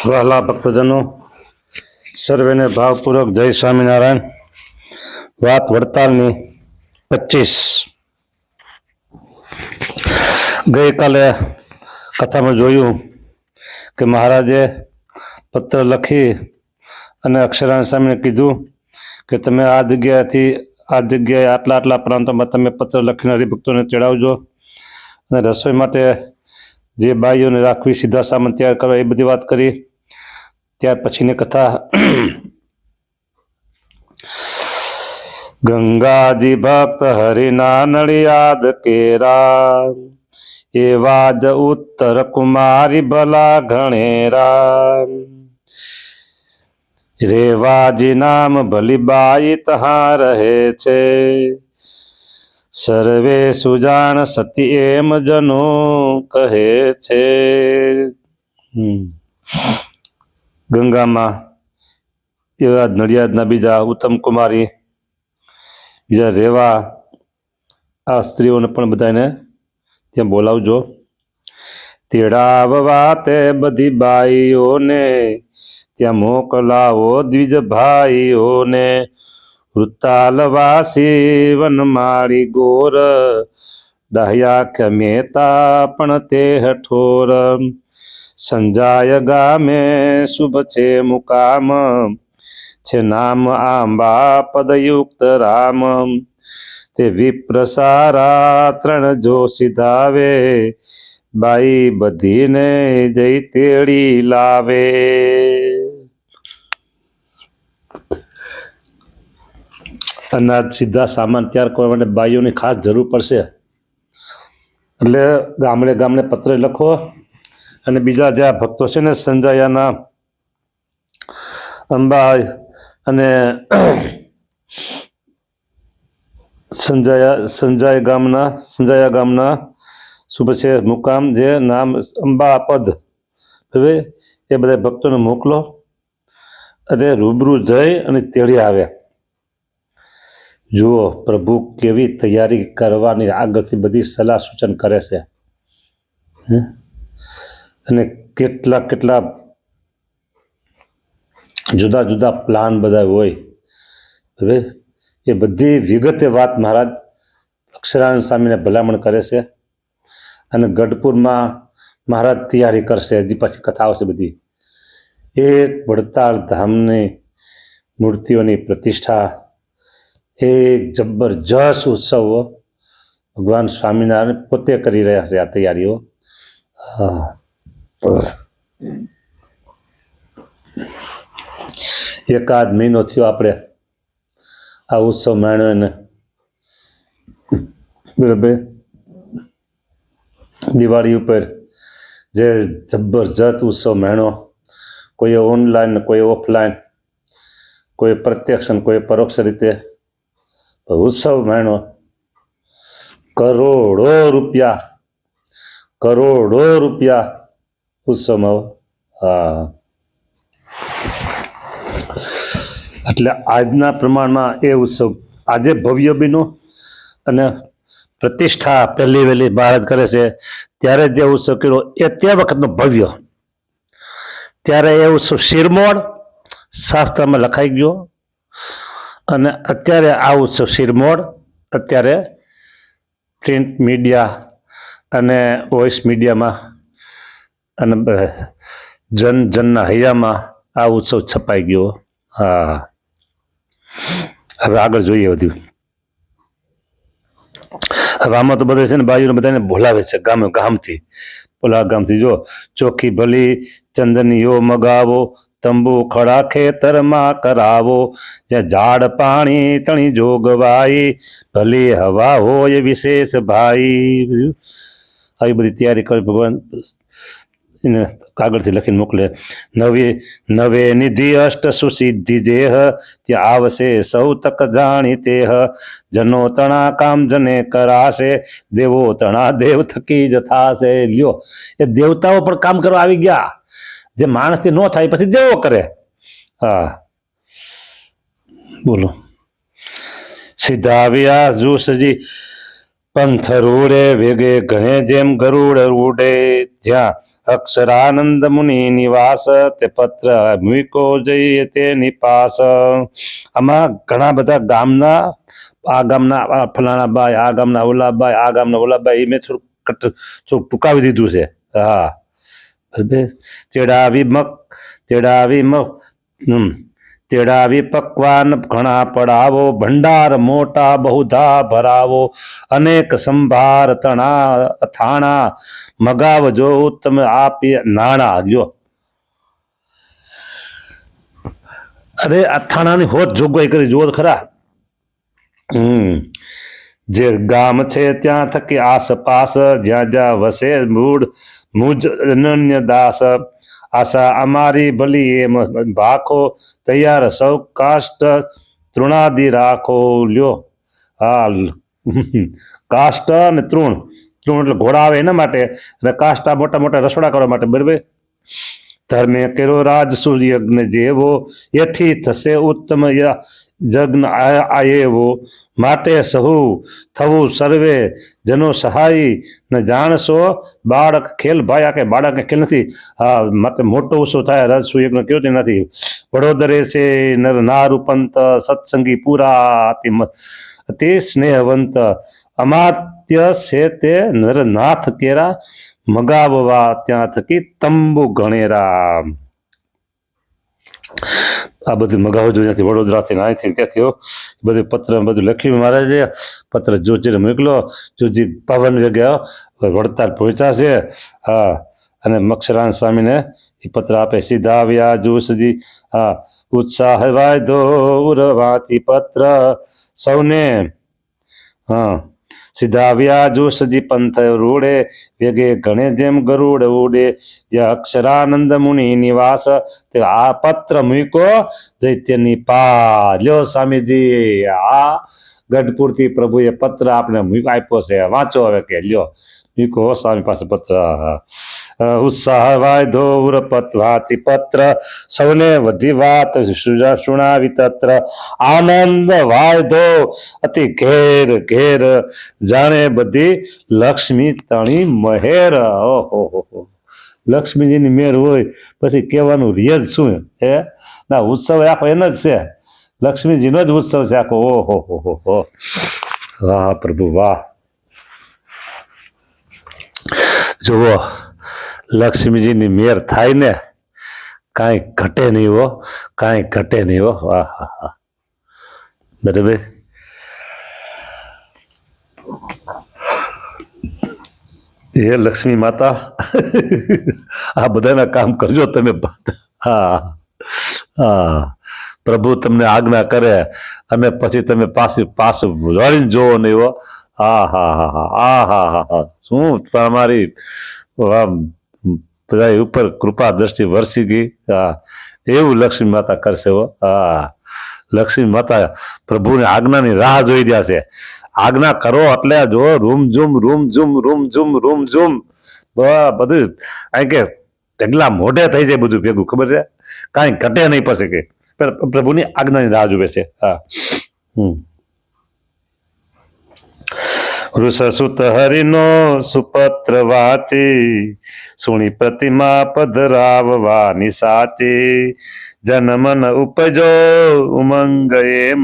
વહાલા ભક્તજનો, સર્વેને ભાવપૂર્વક જય સ્વામિનારાયણ. વાત વડતાલની 25. ગઈકાલે કથામાં જોયું કે મહારાજે પત્ર લખી અને અક્ષરાન સ્વામીને કીધું કે તમે આ જગ્યાએથી આ જગ્યાએ આટલા આટલા પ્રાંતોમાં તમે પત્ર લખીને હરિભક્તોને તેડાવજો અને રસોઈ માટે જે બાઈઓને રાખવી, સીધા સામાન તૈયાર કરવા, એ બધી વાત કરી. ત્યાર પછીની કથા. ગંગાજી ભક્ત હરિના નડિયાદ કેરા, એવા જ ઉત્તર કુમારી ભલા ઘણેરા. રેવાજી નામ ભલી બાઈ તહા રહે છે, સર્વે સુજાણ સતી એમ જનો કહે છે. ગંગામાં એવા નડિયાદના બીજા ઉત્તમ કુમારી, બીજા રેવા, આ સ્ત્રીઓને પણ બધાને ત્યાં બોલાવજો. તેડાવવા તે બધી બાઈઓને ત્યાં મોકલાવો દ્વિજ ભાઈઓને. વૃતાલવાસી વનમાળી ગોર, ડાહ્યા મહેતા પણ તે હઠોર. સંજાય ગામે શુભ છે મુકામ, છે નામ આંબા પદયુક્ત રામ. તે વિપ્રસારા ત્રણ જો સીધાવે, બાઈ બધીને જઈ તેડી લાવે. અનાજ સીધા સામાન તૈયાર કરવા માટે બાઈઓની ખાસ જરૂર પડશે, એટલે ગામડે ગામડે પત્ર લખો. અને બીજા જે ભક્તો છે ને, સંજાયાના, અંબા અને સંજાયા ગામના શુભ છે મુકામ, જે નામ અંબા પદ, હવે એ બધા ભક્તોને મોકલો અને રૂબરૂ જઈ અને તેડી આવે. જુઓ પ્રભુ કેવી તૈયારી કરવાની આગળથી બધી સલાહ સૂચન કરે છે, અને કેટલા કેટલા જુદા જુદા પ્લાન બધા હોય. હવે એ બધી વિગતે વાત મહારાજ અક્ષરાનંદ સ્વામીને ભલામણ કરે છે. અને ગઢપુરમાં મહારાજ તૈયારી કરશે, હજી પછી કથા આવશે બધી. એક વડતાલ ધામની મૂર્તિઓની પ્રતિષ્ઠા, એક જબરજસ્ત ઉત્સવ ભગવાન સ્વામિનારાયણ પોતે કરી રહ્યા છે આ તૈયારીઓ. એકાદ મહિનો થયો આપણે આ ઉત્સવ માણ્યો એને, બરાબર. દિવાળી ઉપર જે જબરજસ્ત ઉત્સવ માણ્યો, કોઈ ઓનલાઈન, કોઈ ઓફલાઈન, કોઈ પ્રત્યક્ષ અને કોઈ પરોક્ષ રીતે ઉત્સવ માણ્યો. કરોડો રૂપિયા ઉત્સવમાં. હા, એટલે આજના પ્રમાણમાં એ ઉત્સવ આજે ભવ્ય બન્યો. અને પ્રતિષ્ઠા પહેલી વહેલી મહારાજ કરે છે ત્યારે જે ઉત્સવ કર્યો એ તે વખતનો ભવ્ય. ત્યારે એ ઉત્સવ શિરમોર શાસ્ત્રમાં લખાઈ ગયો, અને અત્યારે આ ઉત્સવ શિરમોર અત્યારે પ્રિન્ટ મીડિયા અને વોઇસ મીડિયામાં અને જનના હૈયામાં આ ઉત્સવ છપાઈ ગયો. હા, હવે આગળ જોઈએ બધું. હવે આમાં તો બધા છે ને બાજુને બધાને બોલાવે છે ગામથી. બોલા ગામથી જો ચોખ્ખી ભલી ચંદનીઓ મગાવો, તંબુ ખડા ખેતરમાં કરાવો. જ્યાં ઝાડ પાણી તણી જોગવાઈ, ભલી હવા હોય વિશેષ ભાઈ. આવી બધી તૈયારી કરી ભગવાન એને કાગળથી લખીને મોકલે. નવે નિધિ અષ્ટ સુસિદ્ધિ જેહ, ત્યાં આવશે સૌ તક જાણી તેહ. જનો તણા કામ જને કરાશે, દેવો તણા દેવ થકી જ થાશે. લ્યો, એ દેવતાઓ પણ કામ કરવા આવી ગયા. જે માણસથી ન થાય પછી દેવો કરે. હા, બોલો. સીધા આવ્યા જોશજી પંથ રૂડે, વેગે ઘણે જેમ ગરુડ ઉડે. જ્યાં અક્ષરાનંદ મુનિ નિવાસ તે પત્ર મૂકો જઈએ તેની પાસ. આમાં ઘણા બધા ગામના, આ ગામના ફલાણા બાઈ, આ ગામના ઓલા બાઈ, આ ગામના ઓલા બાઈ, એ મેં થોડું ટૂંકાવી દીધું છે. હા, તેડાવી પકવાન ઘણા પડાવો, ભંડાર મોટા બહુધા ભરાવો, અનેક સંભાર તણા અથાણા, મગાવજો ઉત્તમ આપી નાણા. જો અરે અથાણાની હોત જોગવાઈ કરી, જુઓ ખરા. જે ગામ છે ત્યાં થકી આસપાસ, જ્યાં જ્યાં વસે મૂળ મુજ અનન્ય દાસ, આશા અમારી ભલી એમ ભાખો, તૈયાર સૌ કાષ્ટ તૃણાદિ રાખો. લ્યો, હા, કાષ્ટ અને તૃણ એટલે ઘોડા આવે એના માટે, અને કાષ્ટા મોટા મોટા રસોડા કરવા માટે. બરાબર. ધર્મે કર્યો રાજસુ યજ્ઞ જેવો, એથી થશે ઉત્તમ યજ્ઞ આયેવો, માટે સહુ થવું સર્વે જનો સહાય ને જાણશો બાળક ખેલ. ભાઈ આ કે બાળકને ખેલ નથી, હા, માટે મોટો ઉત્સવ થાય રાજસુ યજ્ઞ કયો તેનાથી. વડોદરે છે નર નારૂપંત, સત્સંગી પૂરા અતિ સ્નેહવંત, અમાત્ય છે તે નરનાથ કેરા, મગાવવા ત્યાં થકી તંબુ ગણેરા. આ બધું મગાવવું જોઈએ ત્યાંથી, વડોદરાથી અહીંથી ત્યાંથી બધું પત્ર બધું લખ્યું મહારાજે. પત્ર જોજીને મોકલો, જોજી પવન વેગે વડતાલ પહોંચ્યા છે. હા, અને મક્ષરાન સ્વામીને એ પત્ર આપે. સીધા આવ્યા જો સુધી, હા, ઉત્સાહ વાયદો ઉરવાથી પત્ર સૌને, હા, સીધા આવ્યા જો સજી પંથ રૂડે, વેગે ગણે જેમ ગરુડ ઉડે, અક્ષરાનંદ મુનિ નિવાસ, તે આ પત્ર મૂકો દૈત્યની પા. લ્યો સ્વામીજી, આ ગઢપુરથી પ્રભુએ પત્ર આપણે આપ્યો છે, વાંચો હવે. કે લ્યો મૂકો સ્વામી પાસે પત્ર. ઉત્સાહ વાયધો ઉરપતવાથી પત્ર સૌને વધી વાત સુણાવી તત્ર, આનંદ વાયધો અતિ ઘેર ઘેર, જાણે બધી લક્ષ્મી તણી મહેર. ઓહો, લક્ષ્મીજીની મેર હોય પછી કહેવાનું રિયજ શું હે. ના, ઉત્સવ આખો એનો જ છે, લક્ષ્મીજીનો જ ઉત્સવ છે આખો. ઓહો, વાહ પ્રભુ વાહ. જુઓ, લક્ષ્મીજીની મેર થાય ને, કાંઈ ઘટે નહીં હો, કાંઈ ઘટે નહીં હો. વાહ હા હા, બરાબર. હે લક્ષ્મી માતા, આ બધાના કામ કરજો તમે. હા હા, પ્રભુ તમને આજ્ઞા કરે અને પછી તમે પાછું વળીને જોવો નહીં હો. હા હા હા હા હા હા હા હા, શું તમારી બધા ઉપર કૃપા દ્રષ્ટિ વરસી ગઈ. હા, એવું લક્ષ્મી માતા કરશે હો. હા, લક્ષ્મી માતા પ્રભુની આજ્ઞાની રાહ જોઈ રહ્યા છે. આજ્ઞા કરો એટલે જો રૂમ ઝૂમ બધું અહીં કે ઢગલા મોઢે થઈ જાય બધું ભેગું. ખબર છે, કાંઈ ઘટે નહીં પછી કે પ્રભુની આજ્ઞાની રાહ જોવે છે. હા, વૃષસુત હરિનો સુપત્ર વાંચી, સુણી પ્રતિમા પધરાવવાની સાચી, જનમન ઉપજો ઉમંગ એમ,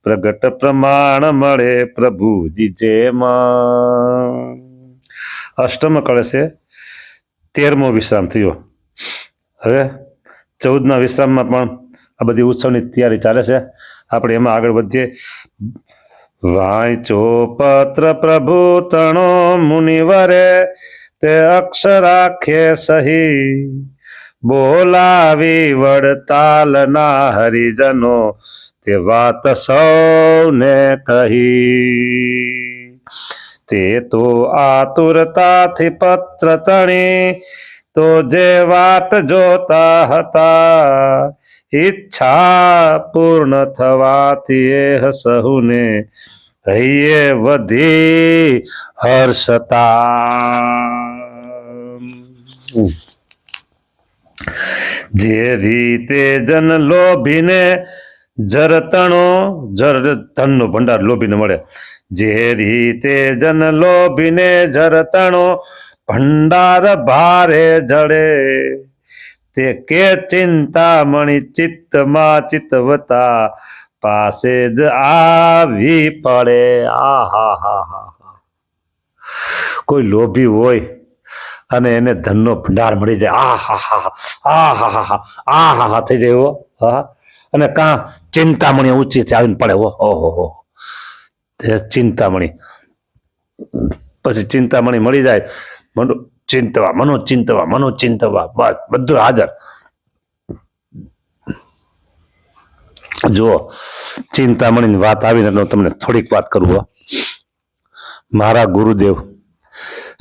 પ્રગટ પ્રમાણ મળે પ્રભુજી જેમ. અષ્ટમ કળશે 13મો વિશ્રામ થયો. હવે 14ના વિશ્રામમાં પણ આ બધી ઉત્સવની તૈયારી ચાલે છે. આપણે એમાં આગળ વધીએ. વાંચો પત્ર પ્રભુ તણો મુનિવરે, તે અક્ષરાખે સહી, બોલાવી વડતાલના હરિજનો, તે વાત સૌને કહી. તે તો આતુરતાથી પત્ર તણી, તો જે વાટ જોતા હતા, ઈચ્છા પૂર્ણ થવાથી એ સહુને હૈયે વધી હર્ષતા. જે રીતે જન લોભીને જરતણો, ધનનો ભંડાર લોભીને મળે. જે રીતે જન લોભીને જરતણો, ભંડાર ભારે જડે તે કે ચિંતામણી ચિત્તમાં ચિત્તવતા પાસે જ આવી પડે. આ હા હા હા. કોઈ લોભી હોય અને એને ધનનો ભંડાર મળી જાય, આ હા હા આ હા હા હા આ હા હા થઈ જાય એવો. હા, અને કાં ચિંતામણી ઊંચીથી આવીને પડે. ઓહો, ચિંતામણી. પછી ચિંતામણી મળી જાય, ચિંતવા મનો ચિંતવા મનો ચિંતવા, બસ બધું હાજર. જુઓ, ચિંતામણીની વાત આવીને હું તમને થોડીક વાત કરું. મારા ગુરુદેવ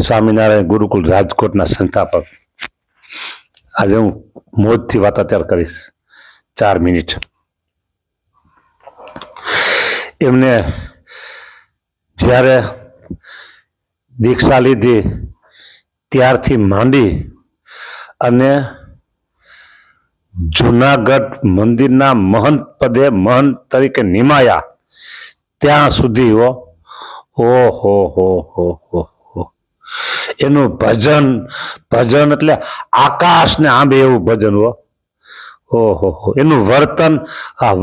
સ્વામિનારાયણ ગુરુકુળ રાજકોટના સંસ્થાપક. આજે હું મોજથી વાત અત્યારે કરીશ 4 મિનિટ. એમને જ્યારે દીક્ષા લીધી ત્યારથી માંડી અને જુનાગઢ મંદિરના મહંત પદે મહંત તરીકે નિમાયા ત્યાં સુધી ઓહો એનું ભજન એટલે આકાશને આંબે એવું ભજન. ઓહો, એનું વર્તન, આ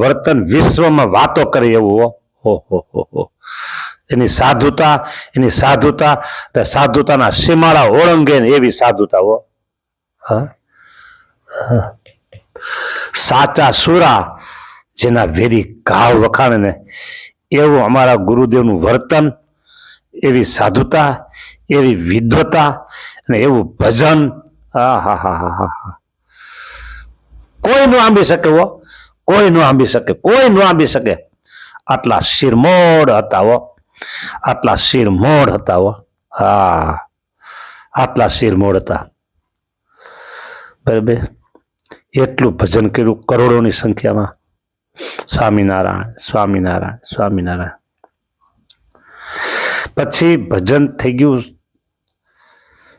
વર્તન વિશ્વમાં વાતો કરે એવું. ઓહો, એની સાધુતાના સીમાડા ઓળંગે એવી સાધુતા. હા, સાચા સુરા જેના વેરી ઘાવ વખાણે ને એવું અમારા ગુરુદેવનું વર્તન, એવી સાધુતા, એવી વિદ્વતા અને એવું ભજન. હા હા હા હા હા. કોઈ નો આંબી શકે. કોઈ નો આંબી શકે. આટલા શિરમોડ હતા. હા, આટલા શિરમોડ હતા. બરાબર. એટલું ભજન કર્યું કરોડોની સંખ્યામાં. સ્વામિનારાયણ. પછી ભજન થઈ ગયું,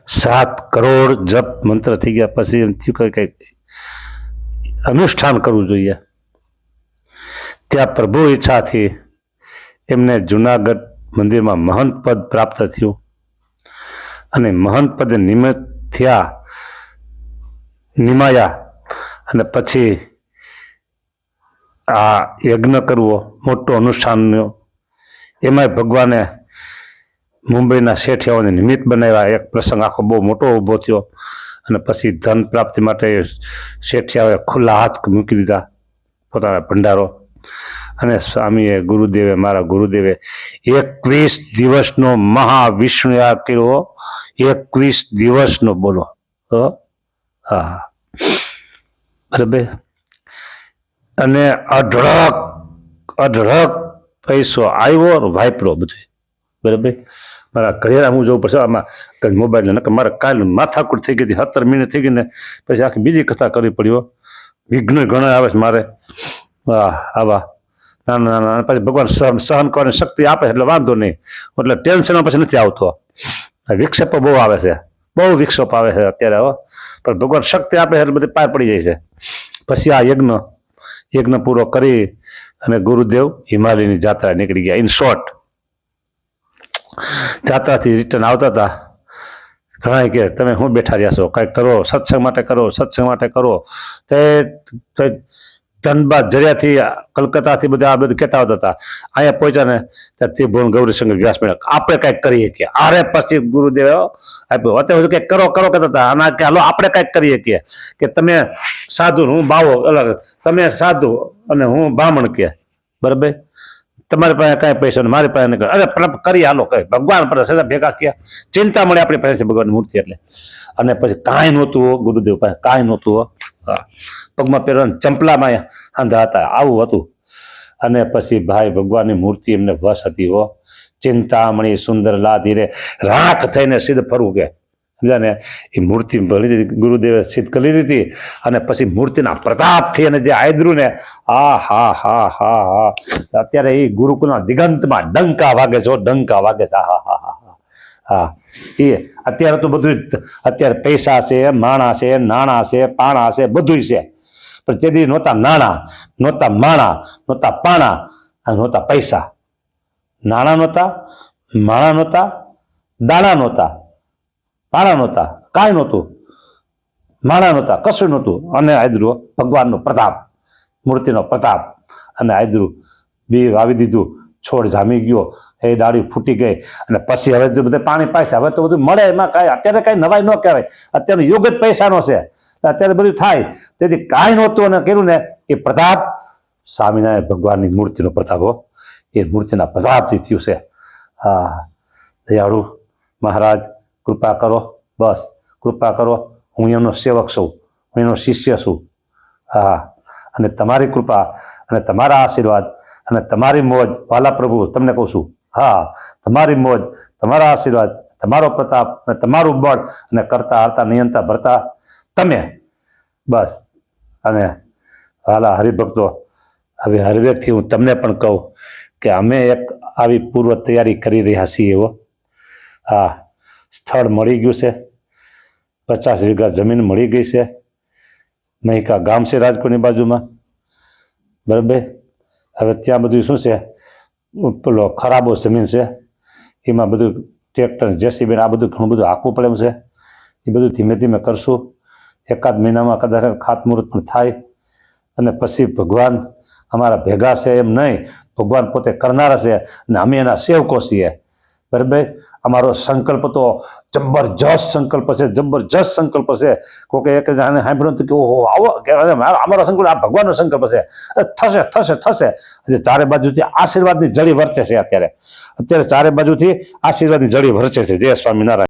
7 કરોડ જપ મંત્ર થઈ ગયા. પછી એમ થયું કે અનુષ્ઠાન કરવું જોઈએ. ત્યાં પ્રભુ ઈચ્છાથી એમને જુનાગઢ મંદિરમાં મહંત પદ પ્રાપ્ત થયું અને મહંત પદે નિમાયા અને પછી આ યજ્ઞ કરવો, મોટો અનુષ્ઠાનનો. એમાંય ભગવાને મુંબઈના શેઠિયાઓને નિમિત્ત બનાવ્યા. એક પ્રસંગ આખો બહુ મોટો ઊભો થયો અને પછી ધન પ્રાપ્તિ માટે શેઠિયાઓએ ખુલ્લા હાથ મૂકી દીધા પોતાના ભંડારો. અને મારા ગુરુદેવે 21 દિવસનો મહાવિષ્ણુ યાગ કર્યો. 21 દિવસનો, બોલો. હા, બરાબર. અને અઢળક પૈસો આવ્યો, વાપરો બધું. બરાબર. મારા ઘરે હું જોઉં પછી આમાં મોબાઈલ મારે કાલ માથાકૂટ થઈ ગઈ હતી. 17 મિનિટ થઈ ગઈ ને પછી આખી બીજી કથા કરવી પડી. વિઘ્ન ઘણા આવે છે મારે. આવા નાના પછી ભગવાન સહન કરવાની શક્તિ આપે એટલે વાંધો નહીં, એટલે ટેન્શન પછી નથી આવતો. વિક્ષેપો બહુ આવે છે, બહુ વિક્ષેપ આવે છે અત્યારે. પણ ભગવાન શક્તિ આપે એટલે બધી પાર પડી જાય છે. પછી આ યજ્ઞ પૂરો કરી અને ગુરુદેવ હિમાલયની જાત્રા નીકળી ગયા. ઇન શોર્ટ, જાત્રાથી રિટર્ન આવતા હતા. ઘણા કે તમે શું બેઠા રહ્યા છો, કંઈક કરો, સત્સંગ માટે કરો. તે ધનબાદ જરિયાથી કલકત્તાથી બધા આ બધું કહેતા આવતા હતા. અહીંયા પહોંચ્યા ને ત્યાં ત્રિભુવન ગૌરીશંકર વ્યાસ મળ્યા. આપણે કંઈક કરીએ કે આરે પછી ગુરુદેવ આપ્યો. અત્યારે કંઈક કરો કહેતા હતા. આના કે હાલો આપણે કંઈક કરીએ કે તમે સાધુ, હું બાવો, અલગ. તમે સાધુ અને હું બ્રાહ્મણ કે. બરાબર. તમારી પાસે કાંઈ પૈસા નહીં, મારી પાસે નહીં. અરે કરી હાલો, કઈ ભગવાન પર ભેગા થયા. ચિંતામણી આપણી પાસે છે ભગવાનની મૂર્તિ એટલે. અને પછી કાંઈ નહોતું ગુરુદેવ પાસે, કાંઈ નહોતું. પગમાં પહેરવાના ચંપલામાં આંધા હતા, આવું હતું. અને પછી ભાઈ ભગવાનની મૂર્તિ એમને વશ હતી. ચિંતામણી સુંદરલા ધીરે રાખ થઈને સિદ્ધ ફરવું કે સમજાને. એ મૂર્તિ ભરી દીધી ગુરુદેવે, સિદ્ધ કરી દીધી. અને પછી મૂર્તિના પ્રતાપથી અને જે આદરું ને, હા. અત્યારે એ ગુરુકુળના દિગંતમાં ડંકા વાગે છે. હા, એ અત્યારે તો બધું, અત્યારે પૈસા છે, માણા છે, નાણાં છે, પાણા છે, બધું છે. પણ તેથી નહોતા નાણાં, નહોતા માણા, નહોતા પાણા અને નહોતા પૈસા. નાણાં નહોતા, માણા નહોતા, દાણા નહોતા, પાણા નહોતા, કાંઈ નહોતું, માણા નહોતા, કશું નહોતું. અને આદરું ભગવાનનો પ્રતાપ, મૂર્તિનો પ્રતાપ. અને આદરું બી વાવી દીધું, છોડ જામી ગયો, એ ડાળી ફૂટી ગઈ. અને પછી હવે તો બધે પાણી પાય છે. હવે તો બધું મળે, એમાં કાંઈ અત્યારે કાંઈ નવાઈ ન કહેવાય. અત્યારે યુગ જ પૈસાનો છે, અત્યારે બધું થાય. તેથી કાંઈ નહોતું અને કર્યું ને એ પ્રતાપ સ્વામિનારાયણ ભગવાનની મૂર્તિનો પ્રતાપ હો, એ મૂર્તિના પ્રતાપથી થયું છે. હા, દયાળુ મહારાજ કૃપા કરો, બસ કૃપા કરો. હું એમનો સેવક છું, હું એનો શિષ્ય છું. હા, અને તમારી કૃપા અને તમારા આશીર્વાદ અને તમારી મોજ, વાલા પ્રભુ તમને કહું છું, હા, તમારી મોજ, તમારા આશીર્વાદ, તમારો પ્રતાપ અને તમારું બળ અને કરતા હરતા નિયંતા ભરતા તમે, બસ. અને વાલા હરિભક્તો, હવે હરિભક્તથી હું તમને પણ કહું કે અમે એક આવી પૂર્વ તૈયારી કરી રહ્યા છીએ. એવો હા, સ્થળ મળી ગયું છે, 50 વીઘા જમીન મળી ગઈ છે. મહિકા ગામ છે રાજકોટની બાજુમાં, બરાબર. હવે ત્યાં બધું શું છે, પેલો ખરાબો જમીન છે, એમાં બધું ટ્રેક્ટર જેસીબી આ બધું ઘણું બધું હાંકવું પડે એમ છે. એ બધું ધીમે ધીમે કરશું. એકાદ મહિનામાં કદાચ ખાતમુહૂર્ત પણ થાય. અને પછી ભગવાન અમારા ભેગા છે એમ નહીં, ભગવાન પોતે કરનારા છે અને અમે એના સેવકો છીએ, બરાબર. અમારો સંકલ્પ તો જબરજસ્ત સંકલ્પ છે, જબરજસ્ત સંકલ્પ છે. કોકે એક જાણે સાંભળ્યું કે ઓહો આવો કે અમારો સંકલ્પ આ ભગવાનનો સંકલ્પ છે, થશે થશે થશે. ચારે બાજુથી આશીર્વાદની જળી વર્તે છે. અત્યારે ચારે બાજુથી આશીર્વાદની જળી વર્તે છે. જય સ્વામિનારાયણ.